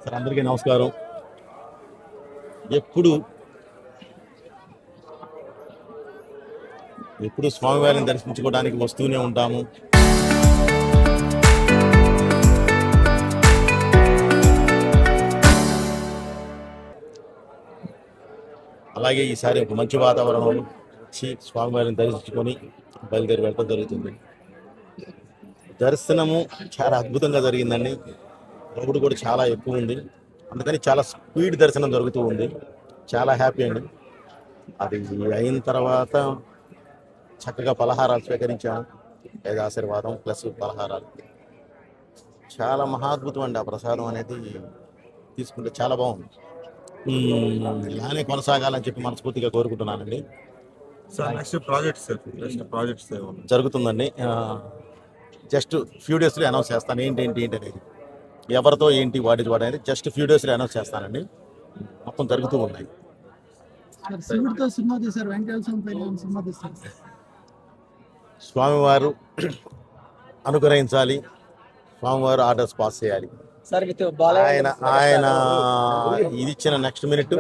Sir అందరికీ నమస్కారం. ఎప్పుడు ఎప్పుడు స్వామివారిని దర్శించుకోవడానికి వస్తూనే ఉంటాము. అలాగే ఈసారి ఒక మంచి వాతావరణం వచ్చి స్వామివారిని దర్శించుకొని బయలుదేరి వెళ్ళడం జరుగుతుంది. దర్శనము చాలా అద్భుతంగా జరిగిందండి. క్రౌడ్ కూడా చాలా ఎక్కువ ఉంది, అందుకని చాలా స్పీడ్ దర్శనం జరుగుతూ ఉంది. చాలా హ్యాపీ అండి. అది అయిన తర్వాత చక్కగా పలహారాలు స్వీకరించాము. వేద ఆశీర్వాదం ప్లస్ పలహారాలు చాలా మహాద్భుతం అండి. ఆ ప్రసాదం అనేది తీసుకుంటే చాలా బాగుంది. ఇలానే కొనసాగాలని చెప్పి మనస్ఫూర్తిగా కోరుకుంటున్నానండి. సార్ నెక్స్ట్ ప్రాజెక్ట్స్ జరుగుతుందండి. జస్ట్ ఫ్యూ డేస్లో అనౌన్స్ చేస్తాను ఏంటి అనేది, ఎవరితో ఏంటి వాటి అనేది జస్ట్ ఫ్యూ డేస్లో అనౌన్స్ చేస్తానండి. మొత్తం జరుగుతూ ఉన్నాయి. స్వామివారు అనుగ్రహించాలి, స్వామివారు ఆర్డర్స్ పాస్ చేయాలి. ఆయన ఇది ఇచ్చిన నెక్స్ట్ మినిట్,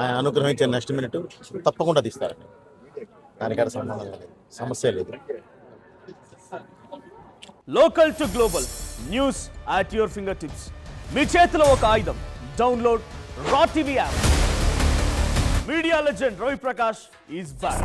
ఆయన అనుగ్రహించిన నెక్స్ట్ మినిట్ తప్పకుండా తీస్తారండి. దానికన్నా సంబంధం లేదు, సమస్య లేదు. Local to global news at your finger tips. మీ చేతిలో ఒక ఆయుధం. Download raw TV app. Media legend Ravi Prakash is back.